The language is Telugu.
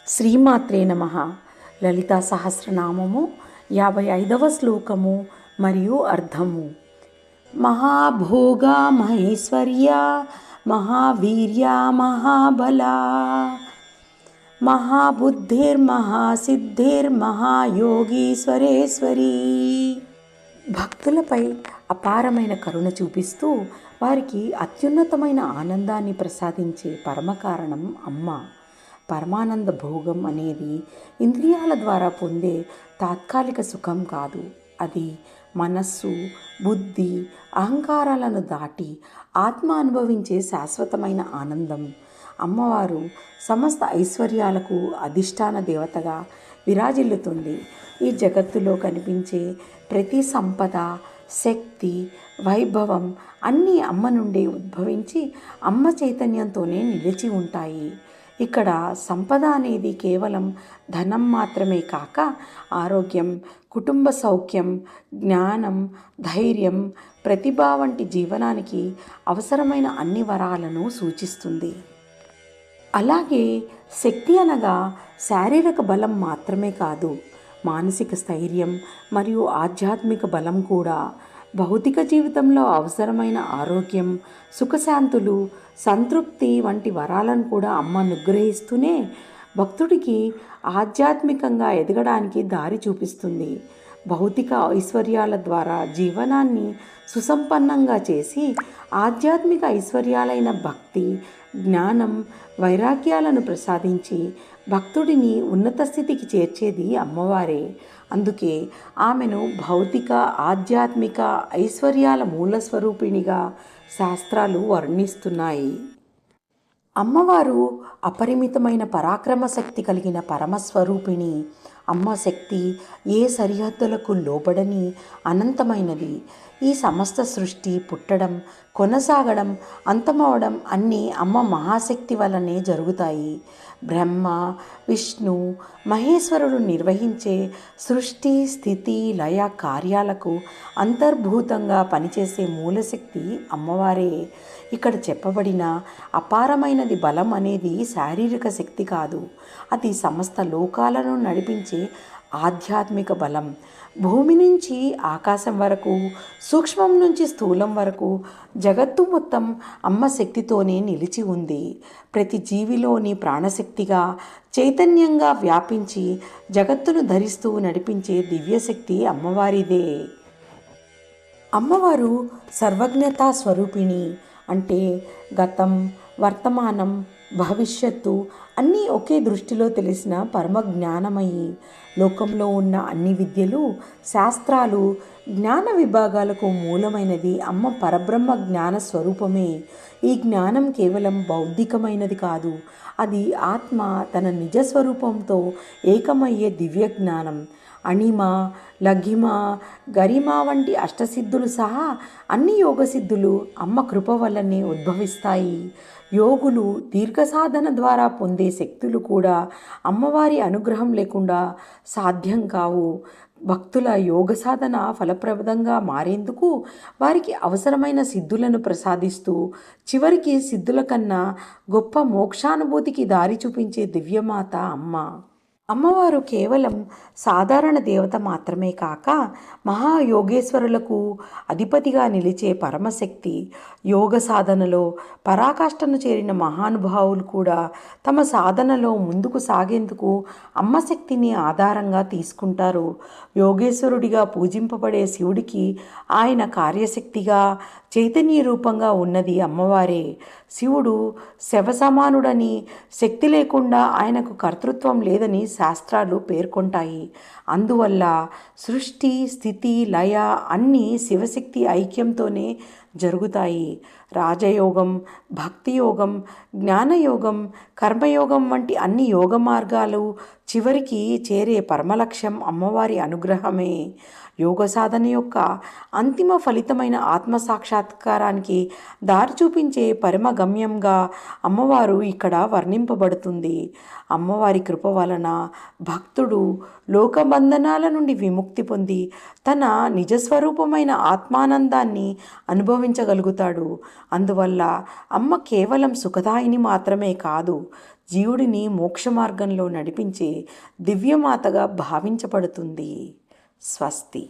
శ్రీమాత్రే నమః. లలితా సహస్రనామము 55వ శ్లోకము మరియు అర్థము. మహాభోగా మహేశ్వర్య మహావీర్య మహాబలా మహాబుద్ధిర్మహాసిద్ధిర్మహాయోగీశ్వరేశ్వరీ. భక్తులపై అపారమైన కరుణ చూపిస్తూ వారికి అత్యున్నతమైన ఆనందాన్ని ప్రసాదించే పరమకారణం అమ్మ. పరమానంద భోగం అనేది ఇంద్రియాల ద్వారా పొందే తాత్కాలిక సుఖం కాదు. అది మనస్సు, బుద్ధి, అహంకారాలను దాటి ఆత్మ అనుభవించే శాశ్వతమైన ఆనందం. అమ్మవారు సమస్త ఐశ్వర్యాలకు అధిష్టాన దేవతగా విరాజిల్లుతుంది. ఈ జగత్తులో కనిపించే ప్రతి సంపద, శక్తి, వైభవం అన్నీ అమ్మ నుండి ఉద్భవించి అమ్మ చైతన్యంతోనే నిలిచి ఉంటాయి. ఇక్కడ సంపద అనేది కేవలం ధనం మాత్రమే కాక ఆరోగ్యం, కుటుంబ సౌఖ్యం, జ్ఞానం, ధైర్యం, ప్రతిభ వంటి జీవనానికి అవసరమైన అన్ని వరాలను సూచిస్తుంది. అలాగే శక్తి అనగా శారీరక బలం మాత్రమే కాదు, మానసిక స్థైర్యం మరియు ఆధ్యాత్మిక బలం కూడా. భౌతిక జీవితంలో అవసరమైన ఆరోగ్యం, సుఖశాంతులు, సంతృప్తి వంటి వరాలను కూడా అమ్మ అనుగ్రహిస్తూనే భక్తుడికి ఆధ్యాత్మికంగా ఎదగడానికి దారి చూపిస్తుంది. భౌతిక ఐశ్వర్యాల ద్వారా జీవనాన్ని సుసంపన్నంగా చేసి ఆధ్యాత్మిక ఐశ్వర్యాలైన భక్తి, జ్ఞానం, వైరాగ్యాలను ప్రసాదించి భక్తుడిని ఉన్నత స్థితికి చేర్చేది అమ్మవారే. అందుకే ఆమెను భౌతిక, ఆధ్యాత్మిక ఐశ్వర్యాల మూలస్వరూపిణిగా శాస్త్రాలు వర్ణిస్తున్నాయి. అమ్మవారు అపరిమితమైన పరాక్రమ శక్తి కలిగిన పరమస్వరూపిణి. అమ్మ శక్తి ఏ సరిహద్దులకు లోబడని అనంతమైనది. ఈ సమస్త సృష్టి పుట్టడం, కొనసాగడం, అంతమవడం అన్నీ అమ్మ మహాశక్తి వలనే జరుగుతాయి. బ్రహ్మ, విష్ణు, మహేశ్వరుడు నిర్వహించే సృష్టి, స్థితి, లయ కార్యాలకు అంతర్భూతంగా పనిచేసే మూలశక్తి అమ్మవారే. ఇక్కడ చెప్పబడిన అపారమైనది బలం అనేది శారీరక శక్తి కాదు, అది సమస్త లోకాలను నడిపించే ఆధ్యాత్మిక బలం. భూమి నుంచి ఆకాశం వరకు, సూక్ష్మం నుంచి స్థూలం వరకు జగత్తు మొత్తం అమ్మ శక్తితోనే నిలిచి ఉంది. ప్రతి జీవిలోని ప్రాణశక్తిగా, చైతన్యంగా వ్యాపించి జగత్తును ధరిస్తూ నడిపించే దివ్యశక్తి అమ్మవారిదే. అమ్మవారు సర్వజ్ఞతా స్వరూపిణి. అంటే గతం, వర్తమానం, భవిష్యత్తు అన్నీ ఒకే దృష్టిలో తెలిసిన పరమ జ్ఞానమయి. లోకంలో ఉన్న అన్ని విద్యలు, శాస్త్రాలు, జ్ఞాన విభాగాలకు మూలమైనది అమ్మ పరబ్రహ్మ జ్ఞాన స్వరూపమే. ఈ జ్ఞానం కేవలం బౌద్ధికమైనది కాదు, అది ఆత్మ తన నిజస్వరూపంతో ఏకమయ్యే దివ్య జ్ఞానం. అణిమ, లఘిమ, గరిమ వంటి అష్టసిద్ధులు సహా అన్ని యోగసిద్ధులు అమ్మ కృప వల్లనే ఉద్భవిస్తాయి. యోగులు దీర్ఘసాధన ద్వారా పొందే శక్తులు కూడా అమ్మవారి అనుగ్రహం లేకుండా సాధ్యం కావు. భక్తుల యోగ సాధన ఫలప్రదంగా మారేందుకు వారికి అవసరమైన సిద్ధులను ప్రసాదిస్తూ చివరికి సిద్ధుల కన్నా గొప్ప మోక్షానుభూతికి దారి చూపించే దివ్యమాత అమ్మ. అమ్మవారు కేవలం సాధారణ దేవత మాత్రమే కాక మహాయోగేశ్వరులకు అధిపతిగా నిలిచే పరమశక్తి. యోగ సాధనలో పరాకాష్ఠను చేరిన మహానుభావులు కూడా తమ సాధనలో ముందుకు సాగేందుకు అమ్మ శక్తిని ఆధారంగా తీసుకుంటారు. యోగేశ్వరుడిగా పూజింపబడే శివుడికి ఆయన కార్యశక్తిగా, చైతన్య రూపంగా ఉన్నది అమ్మవారే. శివుడు శవసమానుడని, శక్తి లేకుండా ఆయనకు కర్తృత్వం లేదని శాస్త్రాలు పేర్కొంటాయి. అందువల్ల సృష్టి, స్థితి, లయ అన్నీ శివశక్తి ఐక్యంతోనే జరుగుతాయి. రాజయోగం, భక్తి యోగం, జ్ఞానయోగం, కర్మయోగం వంటి అన్ని యోగ మార్గాలు చివరికి చేరే పరమలక్ష్యం అమ్మవారి అనుగ్రహమే. యోగ సాధన యొక్క అంతిమ ఫలితమైన ఆత్మసాక్షాత్కారానికి దారి చూపించే పరమ గమ్యంగా అమ్మవారు ఇక్కడ వర్ణింపబడుతుంది. అమ్మవారి కృప వలన భక్తుడు లోకబంధనాల నుండి విముక్తి పొంది తన నిజస్వరూపమైన ఆత్మానందాన్ని అనుభవించగలుగుతాడు. అందువల్ల అమ్మ కేవలం సుఖదాయిని మాత్రమే కాదు, జీవుడిని మోక్ష మార్గంలో నడిపించే దివ్యమాతగా భావించబడుతుంది. స్వస్తి.